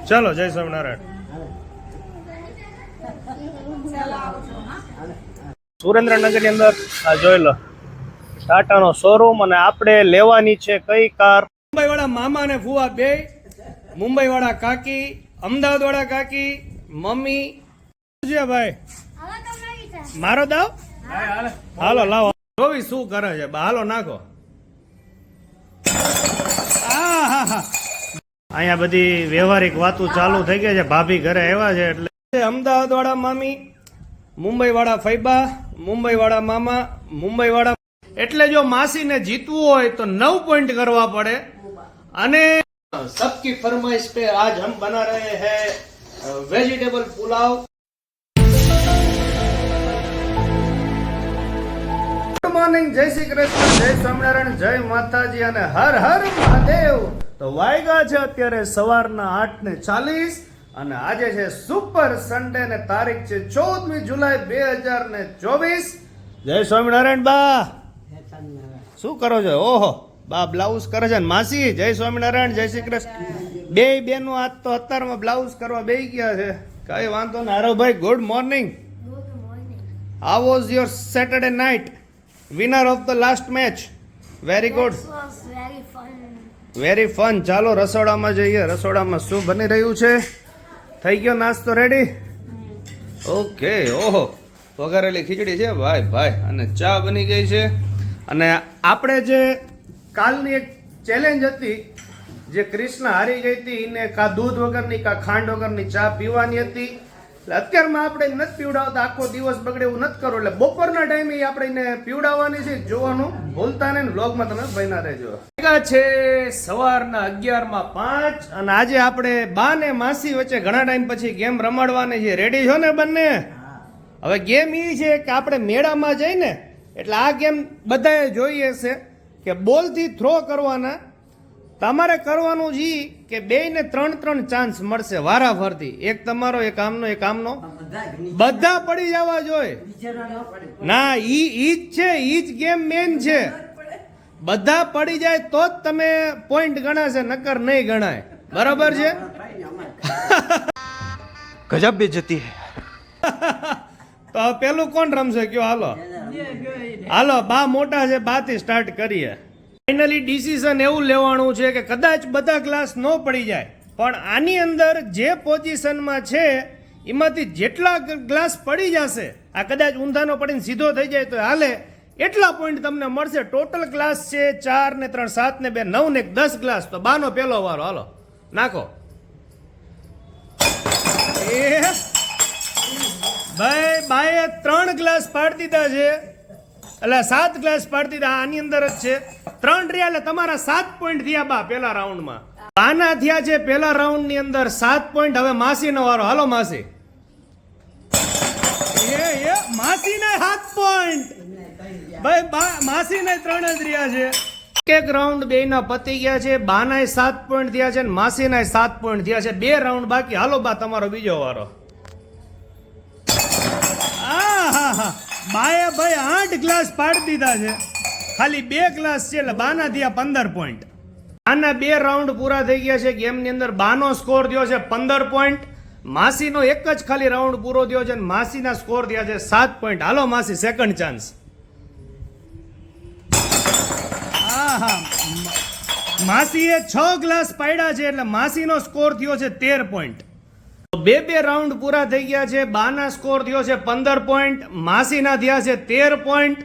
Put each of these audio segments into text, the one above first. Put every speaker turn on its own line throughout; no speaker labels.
ચલો જય સ્વામિનારાયણ. સુરેન્દ્રનગર ની અંદર આ જોઈ લો ટાટાનો શોરૂમ, અને આપણે લેવાની છે કઈ કાર? મુંબઈ વાળા મામા ને ફુવા બે, મુંબઈ વાળા કાકી, અમદાવાદ વાળા કાકી, મમ્મી છે ભાઈ. મારો દાવ હાલો લાવો, જોવી શું કરે છે. હાલો નાખો. અહીંયા બધી વ્યવહારિક વાતો ચાલુ થઈ ગઈ છે. ભાભી ઘરે આવ્યા છે એટલે અમદાવાદ વાળા મામી, મુંબઈ વાળા ફૈબા, મુંબઈ વાળા મામા, મુંબઈ વાળા. એટલે જો માસીને જીતવું હોય તો 9 પોઈન્ટ કરવા પડે. અને સબકી ફરમાઈશ पे आज हम बना रहे हैं वेजिटेबल पुलाव. ગુડ મોર્નિંગ, જય શ્રી કૃષ્ણ, જય સ્વામિનારાયણ, જય માતાજી અને હર હર મહાદેવ. તો વાયગા છે અત્યારે સવારના 8:40 અને આજે છે સુપર સન્ડે ને તારીખ છે 14મી જુલાઈ 2024. જય સ્વામિનારાયણ બા. શું કરો છો? ઓહો બા બ્લાઉઝ કરે છે ને માસી જય સ્વામિનારાયણ, જય શ્રી કૃષ્ણ. બે બેનો આજ તો અત્યારમાં બ્લાઉઝ કરવા બેસી ગયા છે. કઈ વાંધો ના. હારો ભાઈ good morning. How was your Saturday night? Winner of the last match. Very good, very fun. ચાલો રસોડામાં જઈએ. રસોડામાં શું બની રહ્યું છે? થઈ ગયો નાસ્તો રેડી? ઓકે. ઓહો વઘારેલી ખીચડી છે ભાઈ ભાઈ, અને ચા બની ગઈ છે. અને આપણે જે કાલની એક ચેલેન્જ હતી, જે કૃષ્ણ હારી ગઈ હતી, એને કા દૂધ વગરની કા ખાંડ વગરની ચા પીવાની હતી. એટલે અત્યારમાં આપણે નથી પીવડાવતા, આખો દિવસ બગડે એવું નથી કરવું. એટલે બપોરના ટાઈમે આપણે એને પીવડાવવાની છે. જોવાનું ભૂલતા નહીં. વ્લોગમાં તમે બન્યા રહેજો. છે સવારના 11:05 અને આજે આપણે બા ને માસી વચ્ચે ઘણા ટાઈમ પછી ગેમ રમાડવાની છે. રેડી છો ને બંને? હવે ગેમ એ છે કે આપણે મેળામાં જઈને, એટલે આ ગેમ બધાએ જોઈ હશે કે બોલથી થ્રો કરવાના. તમારે કરવાનું છે કે બેયને 3 ચાન્સ મળશે વારાફરતી. એક તમારો, એક આમનો, એક આમનો. બધા પડી જવા જોઈએ. ના ઈ જ છે, ઈ જ ગેમ મેન છે. બધા પડી જાય તો જ તમે પોઈન્ટ ગણાશે, નકર નહીં ગણાય. બરાબર છે? ગજબ બેઇજ્જતી હે. તો પેલું કોણ રમશે કયો? હાલો હાલો, બા મોટા છે, બાથી સ્ટાર્ટ કરીએ. ફાઇનલી ડિસિઝન એવું લેવાનું છે કે કદાચ બધા ગ્લાસ ન પડી જાય, પણ આની અંદર જે પોઝિશનમાં છે એમાંથી જેટલા ગ્લાસ પડી જશે, આ કદાચ ઊંધાનો પડીને સીધો થઈ જાય તો હાલે, એટલા પોઈન્ટ તમને મળશે. ટોટલ ગ્લાસ છે 4 ને 3 7 ને 2 9 ને 10 ગ્લાસ. તો બાનો પહેલો વારો. હાલો નાખો. ભાઈ બાએ 3 ગ્લાસ પાડી દીધા છે, એટલે 7 ગ્લાસ પાડી દીધા. આની અંદર જ છે 3 રહ્યા, એટલે તમારા 7 પોઈન્ટ થયા બા પહેલા રાઉન્ડમાં. બાના થયા છે પહેલા રાઉન્ડ ની અંદર 7 પોઈન્ટ. હવે માસીનો વારો. હાલો માસી. માસીને 7 પોઈન્ટ. ભાઈ માસીને 3 જ રહ્યા છે. એક રાઉન્ડ બેયના પતી ગયા છે. બાનાય 7 પોઈન્ટ થયા છે, માસીના 7 પોઈન્ટ થયા છે. 2 રાઉન્ડ બાકી. હાલો બા તમારો બીજો વારો. બાએ ભાઈ 8 ગ્લાસ પાડી દીધા છે, ખાલી 2 ગ્લાસ છે, એટલે બાના થયા 15 પોઈન્ટ. આના 2 રાઉન્ડ પૂરા થઈ ગયા છે ગેમની અંદર. બાનો સ્કોર થયો છે 15 પોઈન્ટ. માસીનો એક જ ખાલી રાઉન્ડ પૂરો થયો છે, માસીના સ્કોર થયા છે 7 પોઈન્ટ. હાલો માસી સેકન્ડ ચાન્સ. માસીએ 6 ગ્લાસ પાડ્યા છે, એટલે માસીનો સ્કોર થયો છે 13 પોઈન્ટ. 2 રાઉન્ડ પૂરા થઈ ગયા છે. બાના સ્કોર થયો છે 15 પોઈન્ટ, માસીના થયા છે 13 પોઈન્ટ.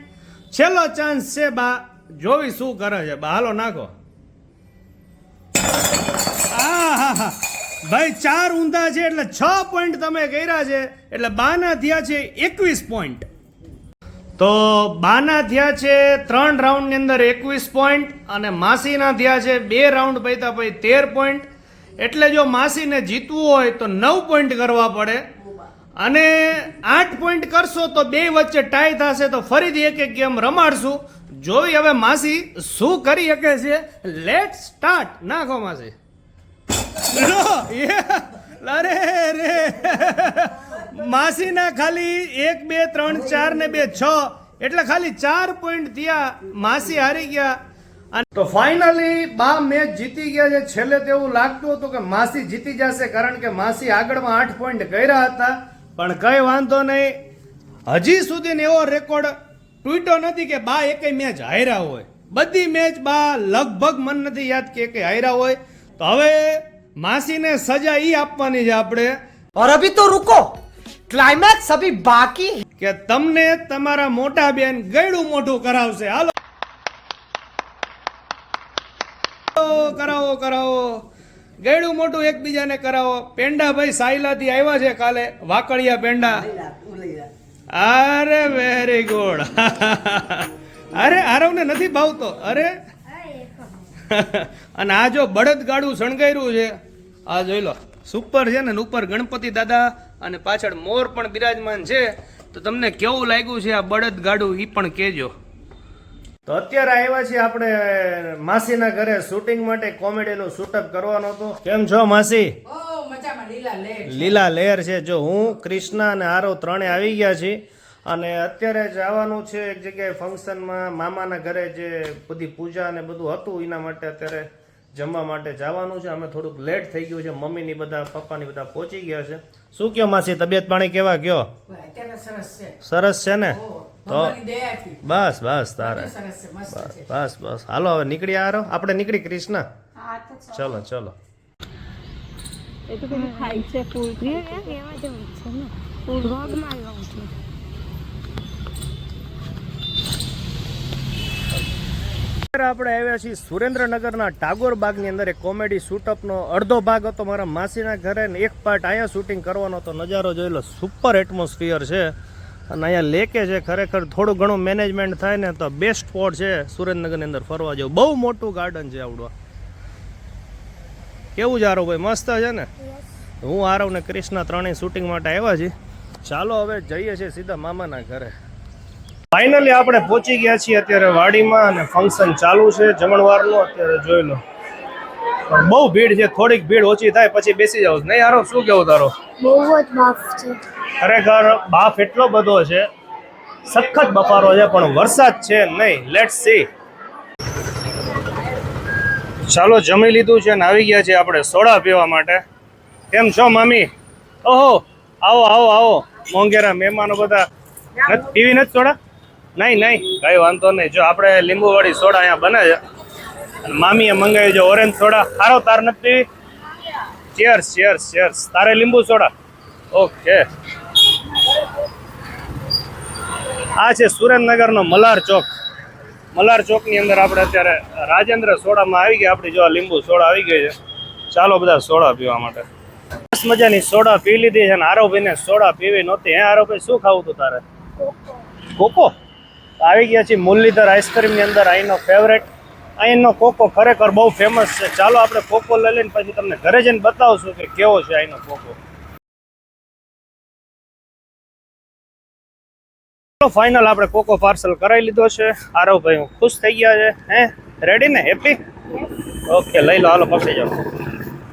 છેલ્લો ચાન્સ છે બા, જોવી શું કરે છે બા. હાલો નાખો. ભાઈ 4 ઊંધા છે, એટલે 6 પોઈન્ટ તમે કર્યા છે, એટલે બાના થયા છે 21 પોઈન્ટ. તો બાના થયા છે 3 રાઉન્ડ ની અંદર 21 પોઈન્ટ, અને માસીના થયા છે 2 રાઉન્ડ પૈતા પછી 13 પોઈન્ટ. એટલે જો માસીને જીતવું હોય તો 9 પોઈન્ટ કરવા પડે, અને 8 પોઈન્ટ કરશો તો બે વચ્ચે ટાઈ થશે. તો ફરીથી એક ગેમ રમાડશું, જોઈ હવે માસી શું કરી શકે છે. Late start. નાખો માસી. અરે રે, માસીના ખાલી 1 2 3 4 ને 2 6, એટલે ખાલી 4 પોઈન્ટ થયા. માસી હારી ગયા. તો ફાઇનલી બા મેચ જીતી ગયા છે. છેલ્લે તો એવું લાગતું હતું કે માસી જીતી જશે, કારણ કે માસી આગળમાં 8 પોઈન્ટ કર્યા હતા. પણ કઈ વાંધો નહીં, હજી સુધી એવો રેકોર્ડ તૂટ્યો નથી કે બા એકેય મેચ હાર્યા હોય. બધી મેચ બા લગભગ મન નથી યાદ કે એકેય હાર્યા હોય. તો હવે માસીને સજા ઈ આપવાની છે આપણે.
और अभी तो रुको, क्लाइमैक्स अभी बाकी
કે તમને તમારા મોટા બેન ગયડું મોઢું કરાવશે. હાલો કરાવો કરાવો, ગયડું મોઢું એકબીજાને કરાવો. પેંડા ભાઈ સાયલાથી આવ્યા છે કાલે, વાકડિયા પેંડા. અરે વેરી ગુડ. અરે આરવને નથી ભાવતો. અરે અને આ જો બળદ ગાડું શણગાર્યું છે, આ જોઈ લો, સુપર છે ને. ઉપર ગણપતિ દાદા અને પાછળ મોર પણ બિરાજમાન છે. તો તમને કેવું લાગ્યું છે આ બળદ ગાડું ઈ પણ કહેજો. તો અત્યારે આવ્યા છીએ આપણે માસીના ઘરે શૂટિંગ માટે. કોમેડીનું શૂટઅપ કરવાનો હતો. કેમ છો માસી? લીલા લહેર છે. જો હું, કૃષ્ણા અને આરવ ત્રણે આવી ગયા છીએ અને અત્યારે જવાનું છે એક જગ્યાએ ફંક્શનમાં, મામાના ઘરે. જે બધી પૂજા અને બધું હતું એના માટે અત્યારે જમવા માટે જવાનું છે. અમે થોડુંક લેટ થઈ ગયું છે. મમ્મીની બધા, પપ્પાની બધા પહોંચી ગયા છે. શું કયો માસી, તબિયત પાણી કેવા કયો? સરસ છે ને? તો બસ બસ તારે બસ બસ હાલો હવે નીકળી આરો. આપણે નીકળી કૃષ્ણા. ચલો ચલો. આપણે આવ્યા છીએ સુરેન્દ્રનગરના ટાગોર બાગની અંદર. એક કોમેડી શૂટઅપનો અડધો ભાગ હતો મારા માસીના ઘરે ને એક પાર્ટ અહીંયા શૂટિંગ કરવાનો હતો. નજારો જોઈ લો, સુપર એટમોસ્ફિયર છે. અને અહીંયા લેકે છે. ખરેખર થોડું ઘણું મેનેજમેન્ટ થાય ને તો બેસ્ટ સ્પોટ છે સુરેન્દ્રનગરની અંદર ફરવા જેવું. બહુ મોટું ગાર્ડન છે આવડું. કેવું જ આરવ ભાઈ? મસ્ત છે ને? હું, આરવ ને કૃષ્ણા ત્રણેય શૂટિંગ માટે આવ્યા છીએ. ચાલો હવે જઈએ છીએ સીધા મામાના ઘરે. ફાઇનલી આપણે પહોંચી ગયા છીએ અત્યારે વાડીમાં અને ફંક્શન ચાલુ છે જમણવારનું. અત્યારે જોઈ લો, પણ બહુ ભીડ છે. થોડીક ભીડ ઓછી થાય પછી બેસી જાવ. નહીં આરવ, શું કેવું તારો?
બહુ જ બાફ છે.
ખરેખર બાફ એટલો બધો છે, સખત બફારો છે, પણ વરસાદ છે નહીં. Let's see. ચાલો જમી લીધું છે ને આવી ગયા છે આપણે સોડા પીવા માટે. કેમ છો મામી? ઓહો, આવો આવો આવો. મોંઘેરા મહેમાનો બધા. પીવી નથી સોડા? નહીં નહીં, કઈ વાંધો નહીં. જો આપણે લીંબુવાળી સોડા અહીંયા બને છે અને મામીએ મંગાવી છે ઓરેન્જ સોડા. હારો, તાર નથી પીવી? Chairs chairs chairs. તારે લીંબુ સોડા? ઓકે. આ છે સુરેન્દ્રનગરનો મલાર ચોક. મલાર ચોકની અંદર આપણે અત્યારે રાજેન્દ્ર સોડામાં આવી ગયા. આપણી જો આ લીંબુ સોડા આવી ગઈ છે. ચાલો બધા સોડા પીવા માટે. સરસ મજાની સોડા પી લીધી છે. અને આરવભાઈને સોડા પીવી નહોતી. હે આરવભાઈ, શું ખાવું હતું તારે? કોકો. આવી ગયા છીએ મુરલીધર આઈસ્ક્રીમની અંદર. અહીંનો ફેવરેટ, અહીંનો કોકો ખરેખર બહુ ફેમસ છે. ચાલો આપણે કોકો લઈ લઈને પછી તમને ઘરે જઈને બતાવશું કે કેવો છે અહીંનો કોકો. ફાઇનલ આપણે કોકો પાર્સલ કરાવી લીધો છે. આરવભાઈ હું ખુશ થઈ ગયા છે. હે, રેડી ને? હેપી? ઓકે, લઈ લો. હાલો, પકડી જાઓ.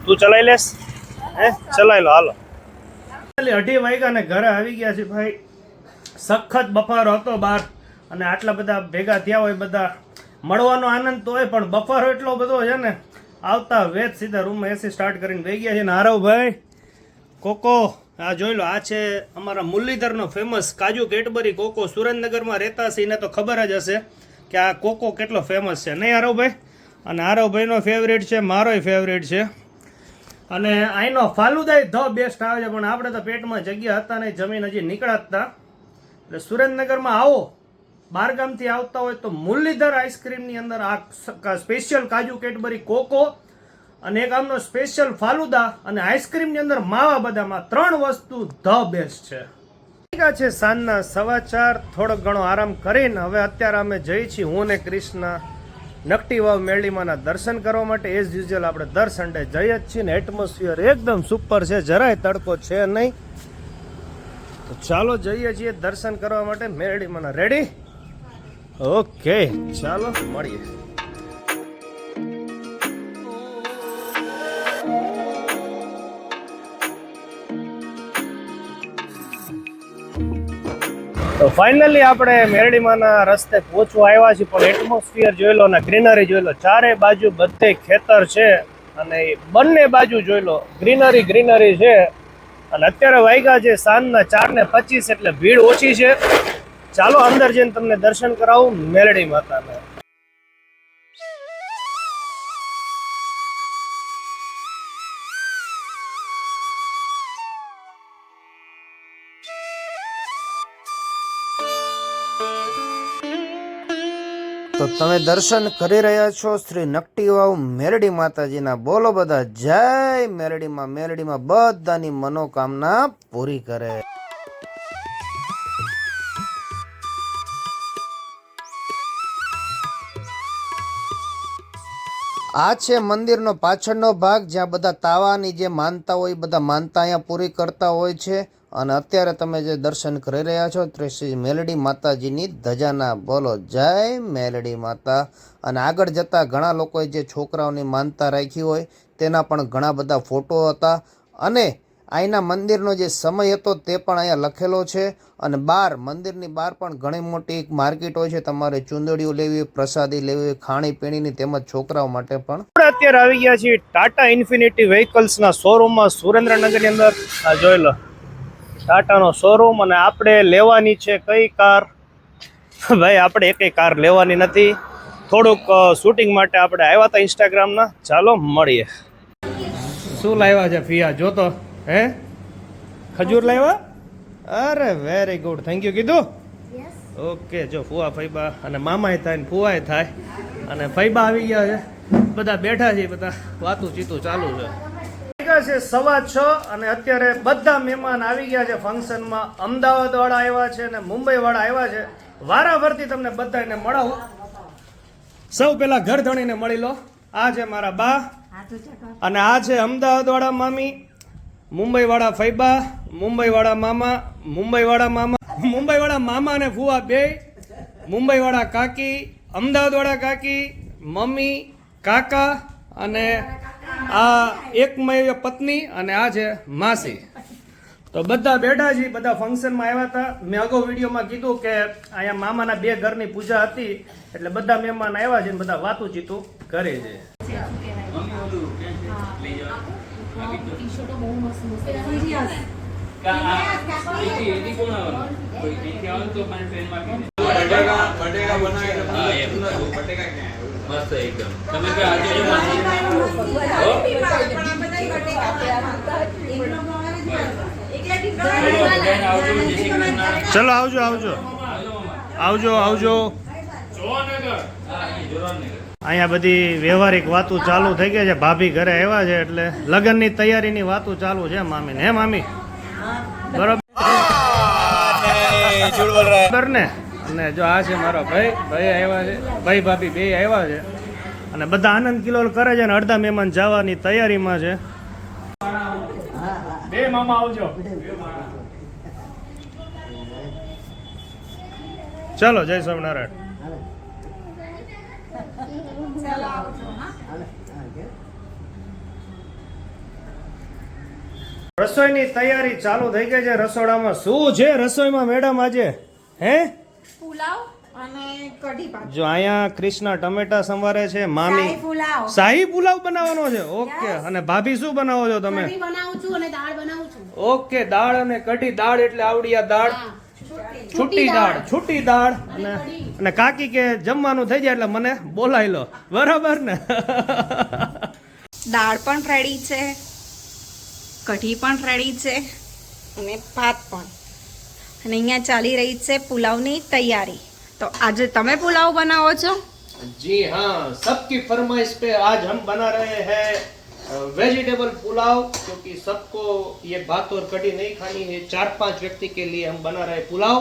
તું ચલાવી લેસ? હે, ચલાવી લો. હાલો. 2:30 વાગ્યા ને ઘરે આવી ગયા છે ભાઈ. સખત બફારો હતો બહાર અને આટલા બધા ભેગા થયા હોય, બધા મળવાનો આનંદ તો હોય, પણ બફારો એટલો બધો છે ને, આવતા વેત સીધા રૂમમાં એસી સ્ટાર્ટ કરીને વહી ગયા છે. ને આરવભાઈ કોકો આ જોઈ લો, આ છે અમારા મુરલીધરનો ફેમસ કાજુ કેટબરી કોકો. સુરેન્દ્રનગરમાં રહેતા છે એને તો ખબર જ હશે કે આ કોકો કેટલો ફેમસ છે, નહીં આરવભાઈ? અને આરવભાઈનો ફેવરેટ છે, મારોય ફેવરેટ છે. અને અહીંનો ફાલુદાય ધ બેસ્ટ આવે છે, પણ આપણે તો પેટમાં જગ્યા હતા નહીં, જમીન હજી નીકળાતા. એટલે સુરેન્દ્રનગરમાં આવો, બહારગામથી આવતા હોય તો મુરલીધર આઈસ્ક્રીમની અંદર આ સ્પેશિયલ કાજુ કેટબરી કોકો અને એક આમનો સ્પેશિયલ ફાલુદા અને આઈસ્ક્રીમની અંદર માવા બદામાં 3 વસ્તુ ધ બેસ્ટ છે. સાંજના 4:15 થોડોક ઘણો આરામ કરીને હવે અત્યારે અમે જઈ છીએ હું ને કૃષ્ણ નકટી વાવ મેરડીમાંના દર્શન કરવા માટે. એઝ યુઝ્યુઅલ આપણે દર સન્ડે જઈએ જ છીએ ને એટમોસ્ફિયર એકદમ સુપર છે, જરાય તડકો છે નહીં. તો ચાલો જઈએ છીએ દર્શન કરવા માટે મેરડીમાંના. રેડી? ઓકે, ચાલો મળીએ. તો ફાઇનલી આપણે મેરડીમાંના રસ્તે પહોંચવા આવ્યા છીએ, પણ એટમોસ્ફિયર જોઈ લો અને ગ્રીનરી જોઈ લો. ચારે બાજુ બધે ખેતર છે અને બંને બાજુ જોઈ લો ગ્રીનરી છે. અને અત્યારે વાગ્યા છે સાંજના 4:25, એટલે ભીડ ઓછી છે. ચાલો અંદર જઈને તમને દર્શન કરાવું મેરડી માતાને. તો તમે દર્શન કરી રહ્યા છો શ્રી નકટી વાવ મેરડી માતાજીના. બોલો બધા જય મેરડીમાં. મેરડીમાં બધાની મનોકામના પૂરી કરે. આ છે મંદિરનો પાછળનો ભાગ, જ્યાં બધા તાવાની જે માનતા હોય બધા માનતા અહીંયા પૂરી કરતા હોય છે. અને અત્યારે તમે જે દર્શન કરી રહ્યા છો તે શ્રી મેલડી માતાજીની ધજાના. બોલો જય મેલડી માતા. અને આગળ જતા ઘણા લોકોએ જે છોકરાઓની માનતા રાખી હોય તેના પણ ઘણા બધા ફોટો હતા. અને અહીંના મંદિરનો જે સમય હતો તે પણ અહીંયા લખેલો છે. અને બહાર મંદિરની બહાર પણ ઘણી મોટી એક માર્કેટ હોય છે. તમારે ચુંદડીઓ લેવી, પ્રસાદી લેવી, ખાણીપીણીની, તેમજ છોકરાઓ માટે પણ. આપણે અત્યારે આવી ગયા છીએ ટાટા ઇન્ફિનિટી વ્હીકલ્સના શોરૂમમાં સુરેન્દ્રનગરની અંદર. આ જોઈ લો ટાટાનો શોરૂમ. અને આપણે લેવાની છે કઈ કાર? ભાઈ આપણે એકેય કાર લેવાની નથી. થોડુંક શૂટિંગ માટે આપણે આવ્યા હતા ઇન્સ્ટાગ્રામના. ચાલો મળીએ. શું લાવ્યા છે ફિયા? જોતો હે ખજૂર લાવ્યા? અરે વેરી ગુડ, થેન્ક યુ કીધું. ઓકે, જો ફુવા ફૈબા અને મામાય થાય ને ફુવાય થાય અને ફૈબા આવી ગયા છે. બધા બેઠા છે, બધા વાતું ચીતું ચાલુ છે. છે 6:15 અને અત્યારે બધા મહેમાન આવી ગયા છે ફંક્શનમાં. અમદાવાદ વાળા આવ્યા છે અને મુંબઈ વાળા આવ્યા છે. વારાફરતી તમને બધાને મળાવું. સૌ પેલા ઘર ધણીને મળી લો. આ છે મારા બા અને આ છે અમદાવાદ વાળા મામી, મુંબઈ વાળા ફૈબા, મુંબઈ વાળા મામા, મુંબઈ વાળા મામા અને ફુવા બે, મુંબઈ વાળા કાકી, અમદાવાદ વાળા કાકી, મમ્મી, કાકા અને આ એકમય પત્ની અને આ છે માસી. તો બધા બેઠા છે, બધા ફંક્શનમાં આવ્યા હતા. મેં અગાઉ વિડીયોમાં કીધું કે અહીંયા મામાના 2 ઘરની પૂજા હતી, એટલે બધા મહેમાન આવ્યા છે, બધા વાતું ચીતું કરે છે.
મસ્ત એકદમ. તમે કે આજે જો
ચલો આવજો આવજો આવજો આવજો. અહીંયા બધી વ્યવહારિક વાતો ચાલુ થઈ ગઈ છે. ભાભી ઘરે આવ્યા છે એટલે લગ્નની તૈયારીની વાતો ચાલુ છે મામીને. હે મામી? બરોબર ને? અને જો આ છે મારો ભાઈ આવ્યા છે, ભાઈ ભાભી બે આવ્યા છે અને બધા આનંદ કિલોલ કરે છે. અને અડધા મહેમાન જવાની તૈયારીમાં છે. બે મામા આવજો. ચલો જય સ્વામિનારાયણ. રસોઈની તૈયારી ચાલુ થઈ ગઈ છે રસોડામાં. શું છે રસોઈમાં મેડમ આજે? હે
પુલાવ અને કઢી ભાત.
જો અહીંયા કૃષ્ણા ટમેટા સંવારે છે. મામી શાહી પુલાવ બનાવવાનો છે. ઓકે. અને ભાભી શું બનાવો છો તમે?
કઢી બનાવું છું અને દાળ બનાવું છું.
ઓકે, દાળ અને કઢી. દાળ એટલે આવડી આ દાળ, છૂટી દાળ. અને કાકી કે જમવાનું થઈ જાય એટલે મને બોલાવી લો. બરાબર ને?
દાળ પણ રેડી છે, કઢી પણ રેડી છે અને ભાત પણ. અને અહીંયા ચાલી રહી છે પુલાવની તૈયારી. તો આજે તમે પુલાવ બનાવો છો?
जी हाँ, सबकी फरमाइश पे आज हम बना रहे हैं वेजिटेबल पुलाव, क्योंकि सबको ये भात और कढ़ी नहीं खानी है. 4-5 व्यक्ति के लिए हम बना रहे पुलाव.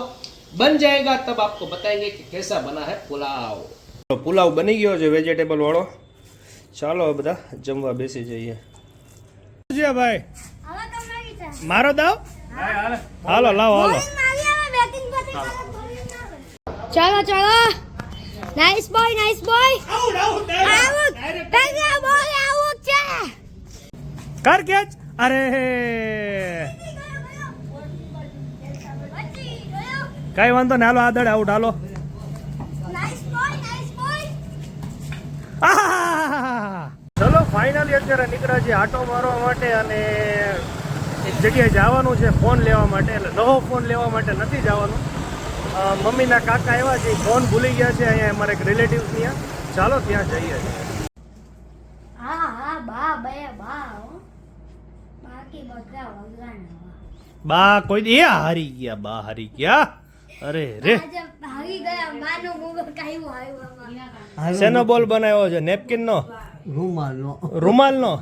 बन जाएगा तब आपको बताएंगे कि कैसा बना है पुलाव. तो पुलाव बनी गयो છે વેજીટેબલ વાળો. ચાલો બધા જમવા બેસી જઈએ. જી ભાઈ મારો દાવ. હાલો લાવો હાલો.
ચલો ચલો. Nice boy nice boy. Out boy out છે.
કર કેચ. અરે કાંઈ વાંધો ને, હાલો આદળ આઉટ, હાલો.
Nice boy nice boy.
ચલો ફાઇનલી અત્યારે નીકળ્યા છે આટો મારવા માટે અને એક જગ્યાએ જવાનું છે ફોન લેવા માટે. એટલે નવો ફોન લેવા માટે નથી જવાનું. મમ્મીના કાકા આવ્યા છે, ફોન ભૂલી ગયા છે અહીંયા અમારે એક રિલેટિવ્સ ત્યાં. ચાલો ત્યાં જઈએ.
હા હા બા બે બા હો. બાકી બધા વગરાના
બા કોઈ એ હારી ગયા, બા હારી ગયા. અરે રે,
આજે ભાગી ગયા માનો મોગો કાયું આવ્યો.
શેનો બોલ બનાવ્યો છે? નેપકિન નો, રૂમાલ નો.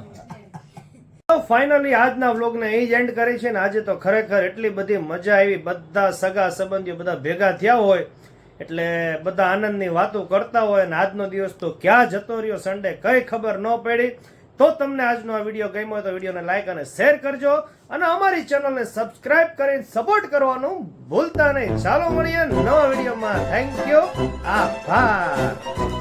ફાઇનલી આજના વ્લોગને અહીં જ એન્ડ કરી છે ને. આજે તો ખરેખર એટલી બધી મજા આવી, બધા સગા સંબંધીઓ બધા ભેગા થયા હોય એટલે બધા આનંદની વાતો કરતા હોય. અને આજનો દિવસ તો ક્યાં જતો રહ્યો સન્ડે કઈ ખબર ન પડી. તો તમને આજનો આ વિડીયો ગમ્યો હોય તો વિડીયોને લાઈક અને શેર કરજો અને અમારી ચેનલને સબસ્ક્રાઇબ કરીને સપોર્ટ કરવાનું ભૂલતા નહીં. ચાલો મળીએ નવા વિડીયોમાં. થેન્ક યુ, આભાર.